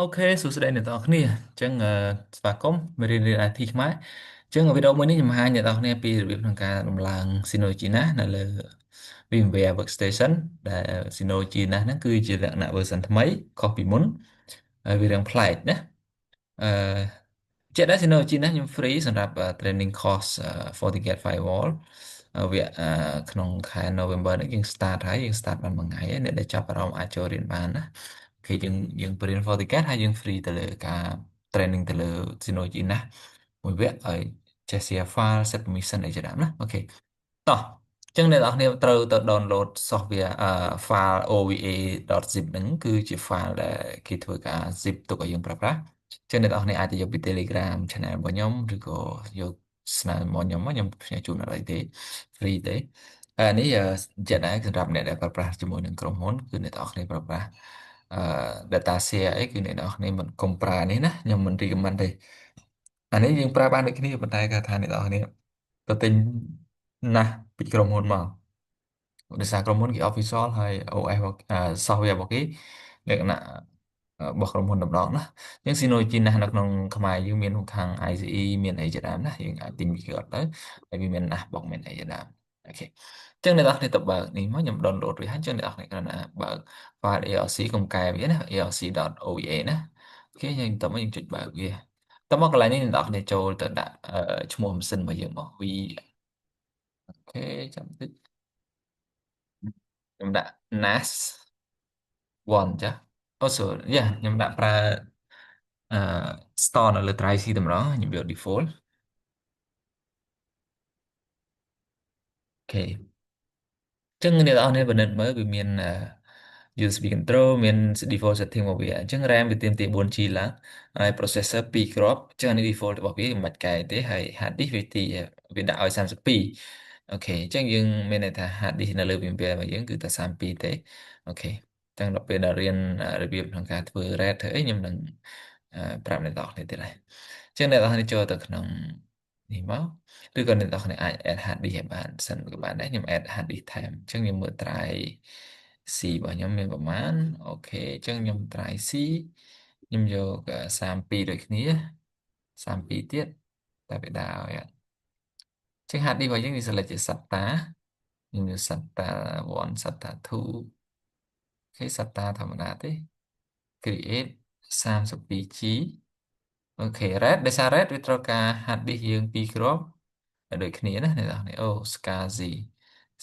អូខេសួស្តីអ្នកនរគ្នាអញ្ចឹងស្វាគមន៍មេរៀនIT ខ្មែរអញ្ចឹងវីដេអូមួយនេះខ្ញុំបង្ហាញអ្នកនរគ្នាពីរបៀបក្នុងការដំឡើង Synology NAS នៅលើ VMware Workstation ដែល Synology NAS ហ្នឹងគឺជាលក្ខណៈ version ថ្មីខុសពីមុនហើយវារឿងប្លែកណាអឺជាក់ដែរ Synology NAS ខ្ញុំ free សម្រាប់training course FortiGate Firewall វាក្នុងខែ November នេះយើង start ហើយយើង start បានមួយថ្ងៃហើយអ្នកដែលចាប់អារម្មណ៍អាចចូលរៀនបានណាគឺយើងបរៀន FortiGate ហើយយើង free ទៅលើការ training ទៅលើ Synology ណាមួយវគ្គឲ្យចេះ share file set permission អីជាដើមណាអូខេតោះអញ្ចឹងអ្នកនរគ្នាត្រូវទៅ download software file OVA.zip ហ្នឹងគឺជា file ដែលគេធ្វើការ zip ទុកឲ្យយើងប្រើប្រាស់អញ្ចឹងអ្នកនរគ្នាអាចទៅយកពី Telegram channel របស់ខ្ញុំឬក៏យកស្នើមកខ្ញុំផ្ញើជូនអត់អីទេ free ទេអានេះជាក់ដែរសម្រាប់អ្នកដែលប្រើប្រាស់ជាមួយនឹងក្រុមហ៊ុនគឺអ្នកនរគ្នាប្រើប្រាស់អឺ data share អីគឺអ្នកនរគ្នាមិនកុំប្រើនេះណាខ្ញុំមិន recommend ទេអានេះយើងប្រើបានដូចគ្នាប៉ុន្តែគាត់ថាអ្នកនរគ្នាទៅទិញណាស់ពីក្រុមហ៊ុនមកដោយសារក្រុមហ៊ុនគេ official ហើយ OS របស់software របស់គេលក្ខណៈរបស់ក្រុមហ៊ុនតម្ដងណាអញ្ចឹង Synology ណាស់នៅក្នុងខ្មែរយើងមានខាង ICE មានអីជាដើមណាយើងអាចទិញពីគាត់ទៅហើយវាមានណាស់បុកមានអីជាដើមអូខេអញ្ចឹងអ្នកនរគ្នាទៅបើកនេះមកខ្ញុំ download វាហើយអញ្ចឹងអ្នកនរគ្នាគ្រាន់តែបើក file ARC កុំកែវាណា arc.ova ណាអូខេយើងទៅមកយើងចុចបើកវាតមកកន្លែងនេះអ្នកនរគ្នាចូលទៅដាក់ឈ្មោះម៉ាស៊ីនរបស់យើងមក V អូខេចាំតិចខ្ញុំដាក់ NAS 1ចាអូ sorry យ៉ាខ្ញុំដាក់ប្រើអឺ store នៅលើ drive C តម្រងខ្ញុំយក default អូខេចឹងអ្នកនរគ្នាពិនិត្យមើលវាមានUSB control មាន default setting របស់វាអញ្ចឹង RAM វាទាមទារ 4GB ឡើងហើយ processor 2គ្រាប់អញ្ចឹងនេះ default របស់វាមិនបាច់កែទេហើយ hard disk វាដាក់ឲ្យ32អូខេអញ្ចឹងយើងមានន័យថា hard disk នៅលើ VMware របស់យើងគឺតែ32ទេអូខេអញ្ចឹងដល់ពេលដល់រៀនរបៀបក្នុងការធ្វើ RAID ធ្វើអីខ្ញុំនឹងប្រាប់អ្នកនរគ្នាទៀតហើយអញ្ចឹងអ្នកនរគ្នាចូលទៅក្នុងនេះមក ឬក៏អ្នកនរគ្នាអាច add hard disk ឲ្យបានសិនក៏បានដែរខ្ញុំ add hard disk ថែមអញ្ចឹងខ្ញុំមើល try C របស់ខ្ញុំមានប្រមាណអូខេអញ្ចឹងខ្ញុំ try C ខ្ញុំយក32ដូចគ្នា32ទៀតតែវាដើរឲ្យអត់អញ្ចឹង hard disk របស់យើងវា select ជា SATA ខ្ញុំយក SATA 1 SATA 2អូខេ SATA ធម្មតាទេ create 32G អូខេ red ដោយសារ red វាត្រូវការ hard disk យើង2គ្រាប់ឲ្យដូចគ្នាណាអ្នកនរគ្នាអូ SCSI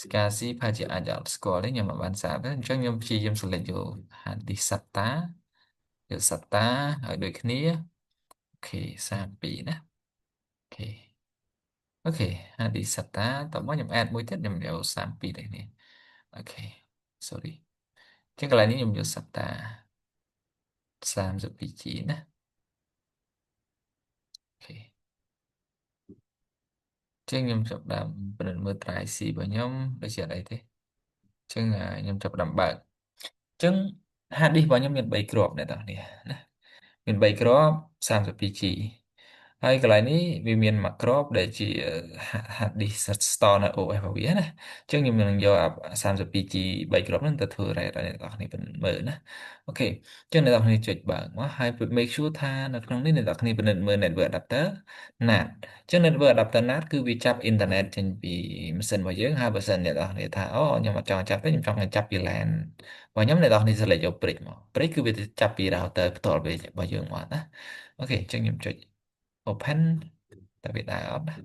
SCSI ប្រហែលជាអាចអត់ស្គាល់ទេខ្ញុំមិនបានសាកទេអញ្ចឹងខ្ញុំព្យាយាម select យក hard disk SATA យក SATA ឲ្យដូចគ្នាអូខេ32ណាអូខេអូខេ hard disk SATA តោះមកខ្ញុំ add មួយទៀតខ្ញុំយក32ដូចគ្នាអូខេ sorry អញ្ចឹងកន្លែងនេះខ្ញុំយក SATA 32G ណាអូខេអញ្ចឹងខ្ញុំចាប់ផ្ដើមពិនិត្យមើល try C របស់ខ្ញុំដូចជាអត់អីទេអញ្ចឹងខ្ញុំចាប់ផ្ដើមបើកអញ្ចឹង hard disk របស់ខ្ញុំមាន3គ្រាប់អ្នកនរគ្នាណាមាន3គ្រាប់ 32G ហើយកន្លែងនេះវាមានមួយគ្រាប់ដែលជា hard disk store នៅ OS របស់វាណាអញ្ចឹងខ្ញុំនឹងយកអា 32G 3គ្រាប់ហ្នឹងទៅធ្វើ RAID ឲ្យអ្នកនរគ្នាមើលណាអូខេអញ្ចឹងអ្នកនរគ្នាចុចបើកមកហើយ make sure ថានៅក្នុងនេះអ្នកនរគ្នាពិនិត្យមើល network adapter NAT អញ្ចឹង network adapter NAT គឺវាចាប់អ៊ីនធឺណិតចេញពីម៉ាស៊ីនរបស់យើងហើយបើសិនអ្នកនរគ្នាថាអូខ្ញុំអត់ចង់ចាប់ទេខ្ញុំចង់តែចាប់ពី LAN របស់ខ្ញុំអ្នកនរគ្នា select យក bridge មក bridge គឺវាទៅចាប់ពី router ផ្ទាល់វារបស់យើងមកណាអូខេអញ្ចឹងខ្ញុំចុច open តែវាដែរអត់ណា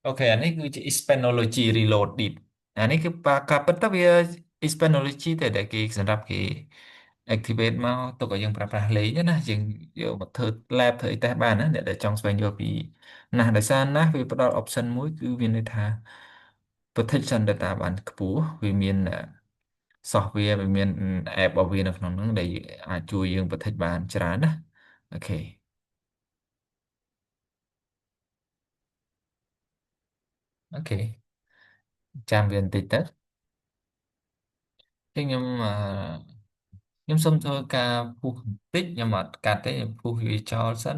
អូខេអានេះគឺជា Hispanology Reloaded អានេះគឺការពិតទៅវា Hispanology តែដែលគេសម្រាប់គេ activate មកទុកឲ្យយើងប្រើប្រាស់លេងណាយើងយកមកធ្វើ lab ធ្វើអីតេស្តបានណាអ្នកដែលចង់ស្វែងយល់ពីណាស់ដោយសារណាស់វាផ្ដល់ option មួយគឺមានន័យថា protection data បានខ្ពស់វាមាន software វាមាន app របស់វានៅក្នុងហ្នឹងដែលអាចជួយយើង protect បានច្រើនណាអូខេអូខេចាំវាបន្តិចទៅចឹងខ្ញុំសូមធ្វើការពុះបន្តិចខ្ញុំអត់កាត់ទេខ្ញុំពុះវាចោលសិន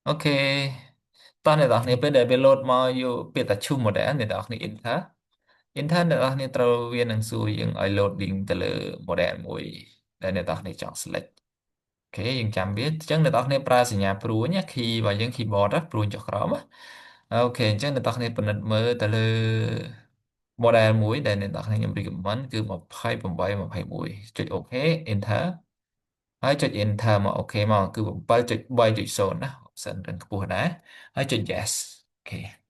អូខេតោះអ្នកនរគ្នាពេលដែលវា load មកយកពាក្យថា choose model អ្នកនរគ្នា enter intern អ្នកនរគ្នាត្រូវវានឹងសួរយើងឲ្យ loading ទៅលើ model មួយដែលអ្នកនរគ្នាចង់ select អូខេយើងចាំវាអញ្ចឹងអ្នកនរគ្នាប្រើសញ្ញាព្រួញណា key របស់យើង keyboard ណាព្រួញចុះក្រោមណាអូខេអញ្ចឹងអ្នកនរគ្នាពិនិត្យមើលទៅលើ model មួយដែលអ្នកនរគ្នាខ្ញុំ recommend គឺ2821ចុច OK enter ហើយចុច enter មក OK មកគឺ7.3.0ណា option រឹងខ្ពស់ដែរហើយចុច yes អូខេ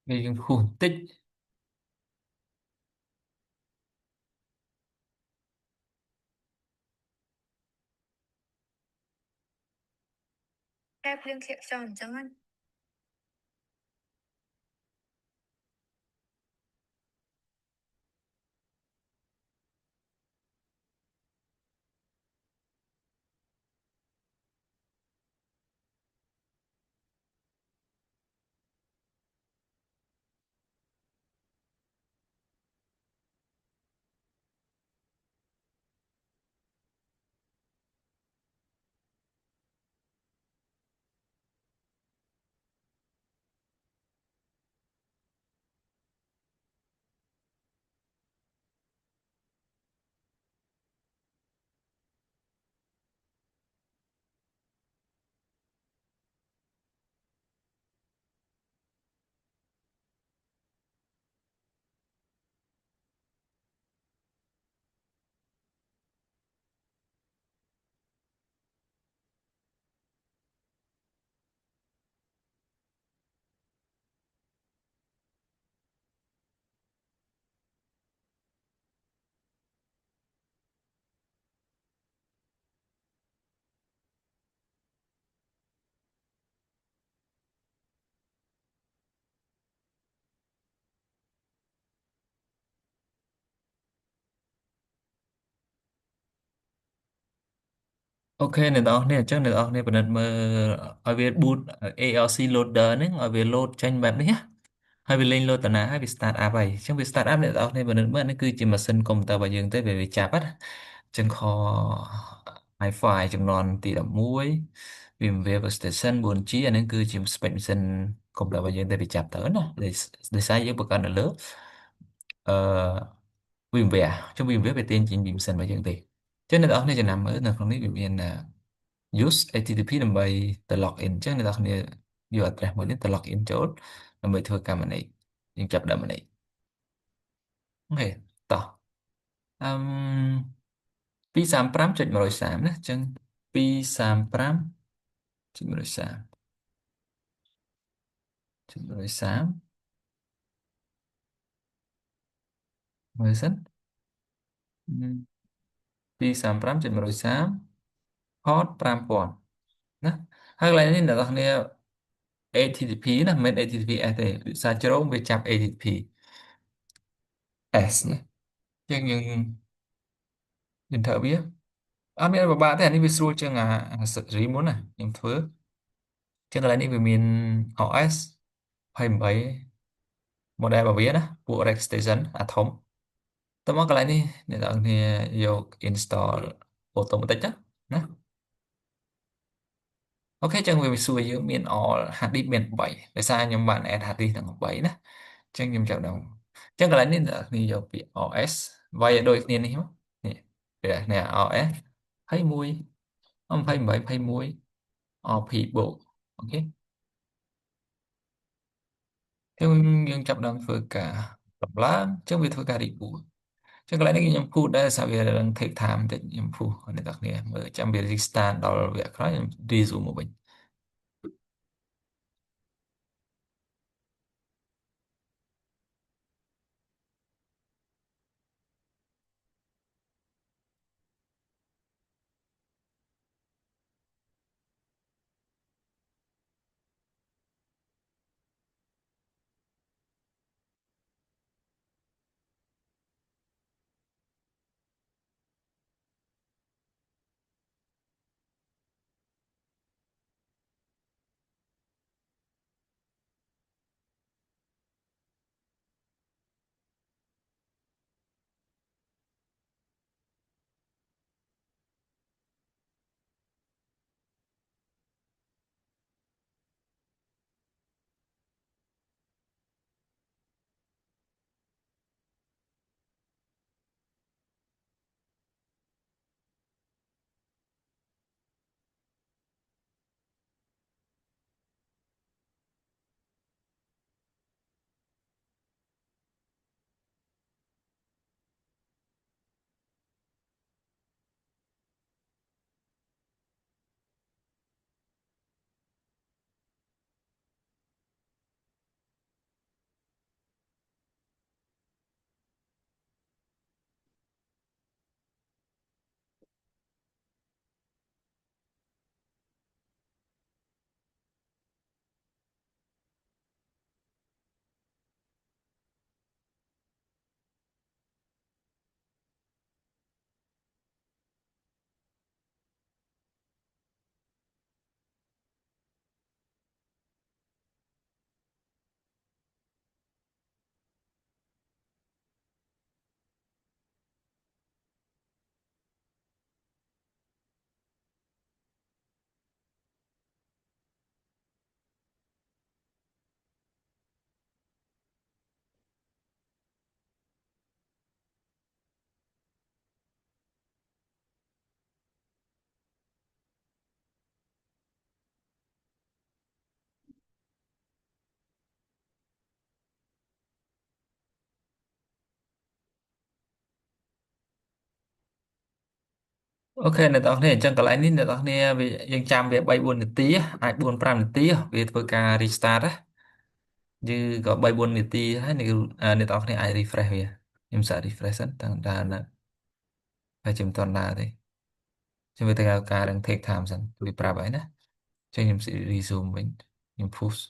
វាយើងហួសបន្តិច តែភ្លៀងធ្លាក់ចុះអញ្ចឹងណាអូខេអ្នកនរគ្នាអញ្ចឹងអ្នកនរគ្នាពិនិត្យមើលឲ្យវា boot ALC loader ហ្នឹងឲ្យវា load ចេញបែបនេះណាហើយវាលេង load តាណាហើយវា start up ហើយអញ្ចឹងវា start up អ្នកនរគ្នាពិនិត្យមើលនេះគឺជាម៉ាស៊ីនកុំព្យូទ័ររបស់យើងទេវាចាប់ណាអញ្ចឹង Core i5 ចំនួនទី11 VMware Workstation 4G អានេះគឺជា spec ម៉ាស៊ីនកុំព្យូទ័ររបស់យើងតែវាចាប់ទៅណាដោយសារយើងបង្កើតនៅលើអឺ VMware ចុះ VMware វាទាញចេញពីម៉ាស៊ីនរបស់យើងទេចឹងអ្នកនរគ្នាចំណាំមើលនៅក្នុងនេះវាមានuse HTTP ដើម្បីទៅ log in អញ្ចឹងអ្នកនរគ្នាយក address មួយនេះទៅ log in ចូលដើម្បីធ្វើកម្មនេះយើងចាប់ដើមនេះអូខេតោះអឺម235.130ណាអញ្ចឹង235.130មើលសិន235.130 port 5000ណាហើយកន្លែងនេះអ្នកនរគ្នា HTTP ណាមិនមែន HTTPS ទេភាសាជ្រងវាចាប់ HTTPS ណាយើងធ្វើវាអត់មានពិបាកទេអានេះវាស្រួលជាងអា Siri មុនណាខ្ញុំធ្វើជាងកន្លែងនេះវាមាន OS 28 model របស់វាណាពួក Rack Station អាធំតោះមកកន្លែងនេះអ្នកនរគ្នាយក install automatic ណាអូខេចឹងវាសួរយើងមាន all hard disk មាន3ដោយសារខ្ញុំបាន add hard disk ទាំង3ណាចឹងខ្ញុំចាប់ដល់ចឹងកន្លែងនេះអ្នកនរគ្នាយកពី OS វាយឲ្យដូចគ្នានេះមកនេះនេះ OS 21 28 21 RP បូកអូខេចឹងយើងចាប់ផ្ដើមធ្វើការដំឡើងចឹងវាធ្វើការ reboot ចឹងកន្លែងនេះខ្ញុំพูดដែរសារវានឹង take time បន្តិចខ្ញុំพูดអ្នកនរគ្នាមើលចាំវា restart ដល់វគ្គក្រោយខ្ញុំ resume មកវិញ អូខេអ្នកនរគ្នាអញ្ចឹងកន្លែងនេះអ្នកនរគ្នាវាយើងចាំវា3 4នាទីអាច4 5នាទីវាធ្វើការ restart ណាយឺក៏3 4នាទីហើយអ្នកនរគ្នាអាច refresh វាខ្ញុំសាក refresh សិនតាំងតានៅហើយខ្ញុំមិនទាន់ដើរទេខ្ញុំវាទៅការនឹង take time សិនវាប្រាប់ហើយណាចឹងខ្ញុំ resume វិញខ្ញុំ push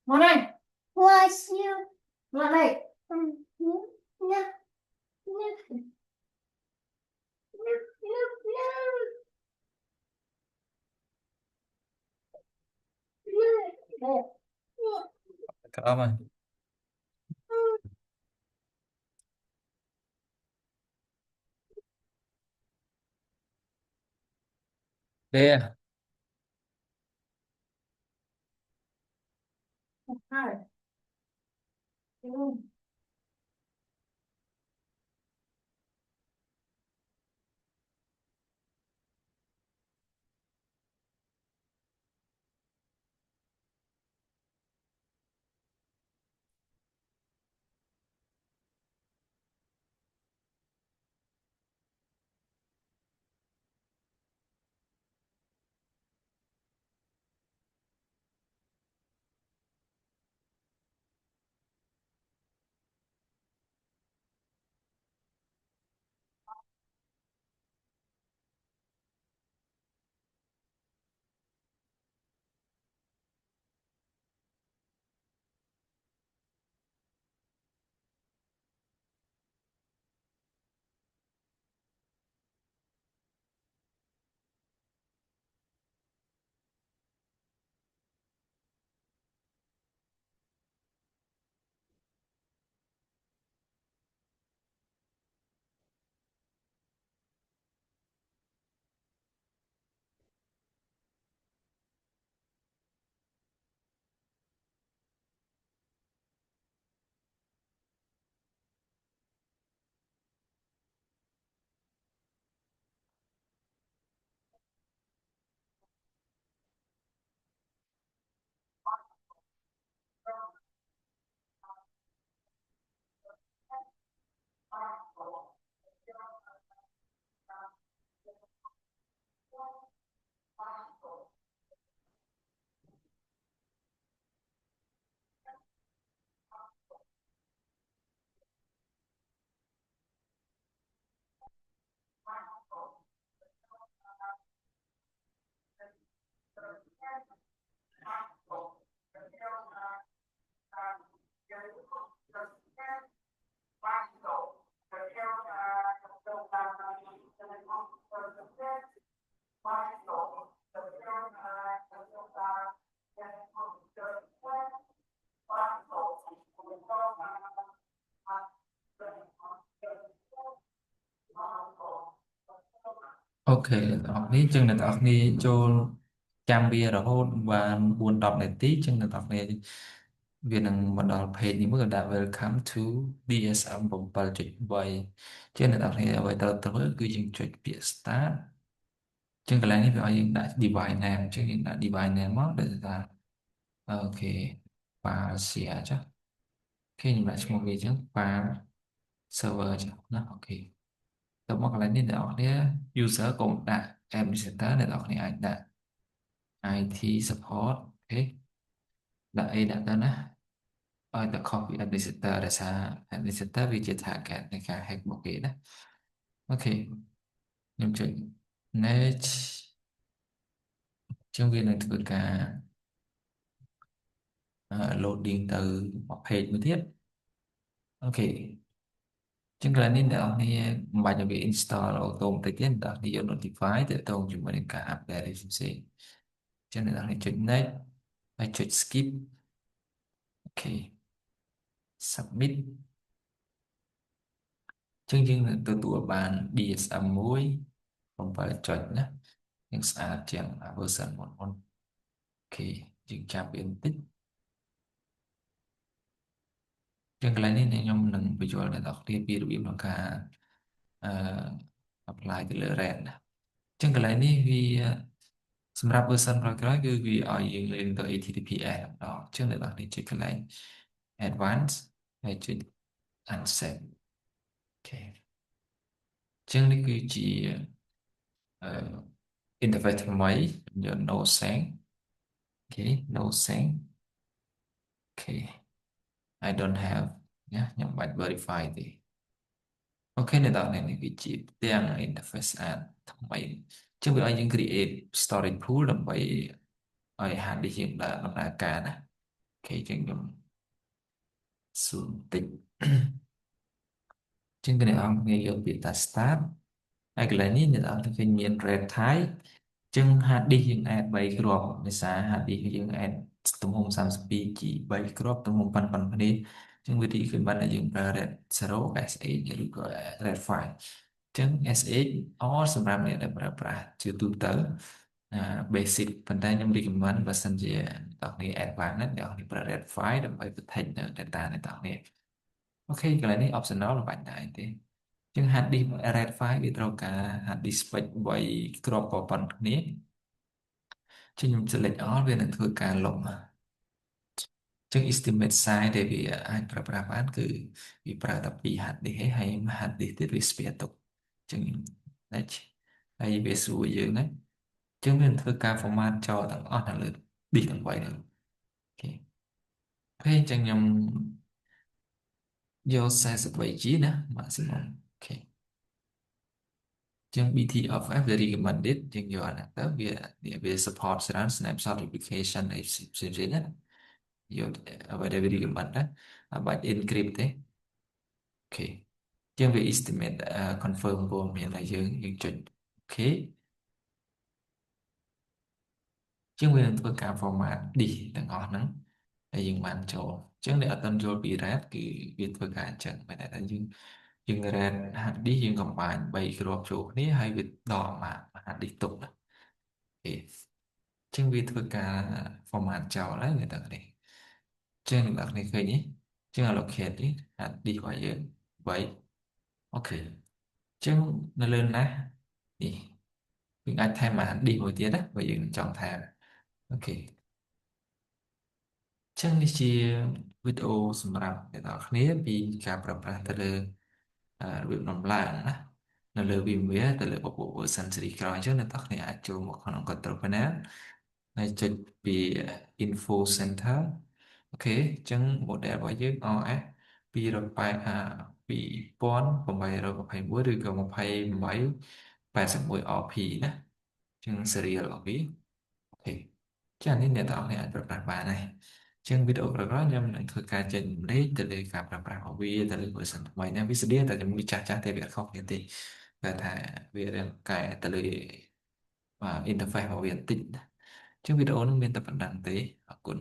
មកនេះមកនេះក្រោមហើយទេអូខេអ្នកនរគ្នាចឹងអ្នកនរគ្នាចូលចាំវារហូតបាន4 10នាទីចឹងអ្នកនរគ្នា វានឹងមកដល់ page នេះមួយក៏ដាក់ welcome to DSM 7.3ជាងអ្នកនរគ្នាអ្វីត្រូវធ្វើគឺយើងចុចពាក្យ start ជាងកន្លែងនេះវាឲ្យយើងដាក់ device name ជាងយើងដាក់ device name មកដែលថាអូខេ Parsia ចាអូខេខ្ញុំដាក់ឈ្មោះវាចឹង Par server ចឹងណាអូខេទៅមកកន្លែងនេះអ្នកនរគ្នា user កុំដាក់ administrator អ្នកនរគ្នាអាចដាក់ IT support អូខេដាក់អីដាក់ទៅណាឲ្យតែ copy administrator ដោយសារ administrator វាជា target នៃការ hack របស់គេណាអូខេខ្ញុំចុច next ជាងវានឹងធ្វើការ loading ទៅមក page មួយទៀតអូខេជាងកន្លែងនេះអ្នកនរគ្នាមិនបាច់ឲ្យវា install auto បន្តិចទេអ្នកនរគ្នាយក notify ទៅតងជាមួយនឹងការ update ផ្សេងៗចឹងអ្នកនរគ្នាចុច next ហើយចុច skip អូខេ submit ចឹងយើងនឹងទទួលបាន DSM មួយ7ចុចណាយើងស្អាតជាង version មុនអូខេយើងចាប់វាបន្តិចចឹងកន្លែងនេះខ្ញុំនឹងបញ្យល់អ្នកនរគ្នាពីរបៀបក្នុងការអឺ apply ទៅលើ RAD ណាចឹងកន្លែងនេះវាសម្រាប់ version ក្រោយៗគឺវាឲ្យយើងលេងទៅ HTTPS ម្ដងចឹងអ្នកនរគ្នាចុចកន្លែង advanced ហើយចុច unset អូខេចឹងនេះគឺជាអឺ interface ថ្មីយក no sang អូខេ no sang អូខេ I don't have ណាខ្ញុំបាច់ verify ទេអូខេអ្នកនរនេះគឺជាទាំង interface ស្អាតថ្មីចឹងវាឲ្យយើង create storage pool ដើម្បីឲ្យ hard disk យើងដំណើរការណាអូខេចឹងខ្ញុំស៊ូមបន្តិចជាងអ្នកនរគ្នាយកពាក្យថា start ហើយកន្លែងនេះអ្នកនរគ្នាឃើញមាន red type ចឹង hard disk យើង add 3គ្រាប់ដោយសារ hard disk យើង add ទំហំ 32G 3គ្រាប់ទំហំប៉ុណ្ណឹងគ្នាចឹងវិធីគឺបានតែយើងប្រើ red 0 SH ឬក៏ red 5ចឹង SH អសម្រាប់អ្នកដែលប្រើប្រាស់ជាទូទៅbasic ប៉ុន្តែខ្ញុំ recommend បើសិនជាអ្នកនរ advanced ណាអ្នកនរប្រើ red 5ដើម្បី protect នៅ data អ្នកនរអូខេកន្លែងនេះ optional មិនបាច់ដែរទេជាង hard disk RAID 5វាត្រូវការ hard disk spec 3គ្រាប់ប៉ុណ្ណឹងគ្នាជាងខ្ញុំ select all វានឹងធ្វើការលុបជាង estimate size ដែលវាអាចប្រើប្រាស់បានគឺវាប្រើតែ2 hard disk ឯងហើយ hard disk ទៀតវាស្ពែទុកជាង next ហើយវាស្រួលយើងណាជាងវានឹងធ្វើការ format ចោលទាំងអស់នៅលើ disk ទាំង3ហ្នឹងអូខេពេលចឹងខ្ញុំយក 43G ណា maximum អូខេជាង BTFF វា recommended ជាងយកអាហ្នឹងទៅវា support ច្រើន snapshot application អីផ្សេងៗណាយកអ្វីដែលវា recommend ណាអាបាច់ encrypt ទេអូខេជាងវា estimate confirm ព័ត៌មានឲ្យយើងចុចអូខេជាងវានឹងធ្វើការ format disk ទាំងអស់ហ្នឹងហើយយើងបានចូលអញ្ចឹងអ្នកអត់ទាន់យល់ពី RAID គឺវាធ្វើការអញ្ចឹងមែនតែយើង RAID hard disk យើង combine 3គ្រាប់ចូលគ្នាហើយវាដកមក hard disk ទុកណាអូខេចឹងវាធ្វើការ format ចោលហើយអ្នកទាំងនេះចឹងអ្នកនរគ្នាឃើញទេចឹង allocate នេះ hard disk របស់យើង3អូខេចឹងនៅលើណានេះយើងអាចថែម hard disk មួយទៀតណាបើយើងចង់ថែមអូខេចឹងនេះជាវីដេអូសម្រាប់អ្នកនរគ្នាពីការប្រើប្រាស់ទៅលើរបៀបដំឡើងណានៅលើ VMware ទៅលើពពួក version ស៊េរីក្រោយអញ្ចឹងអ្នកនរគ្នាអាចចូលមកក្នុង Control Panel ហើយចុចពី Info Center អូខេអញ្ចឹង model របស់យើង OS 2821ឬក៏2881 RP ណាអញ្ចឹង serial របស់វាអូខេចា៎នេះអ្នកទាំងអស់គ្នាអាចប្រើប្រាស់បានហើយអញ្ចឹងវីដេអូក្រោយៗខ្ញុំនឹងធ្វើការចែករំលែកទៅលើការប្រើប្រាស់របស់វាទៅលើ version ថ្មីណាវាស្តីតែជាមួយចាស់ចាស់តែវាអត់ខុសគ្នាទេតែថាវារៀងកែទៅលើinterface របស់វាបន្តិចណាអញ្ចឹងវីដេអូនេះមានតែប៉ុណ្្នឹងទេអរគុណ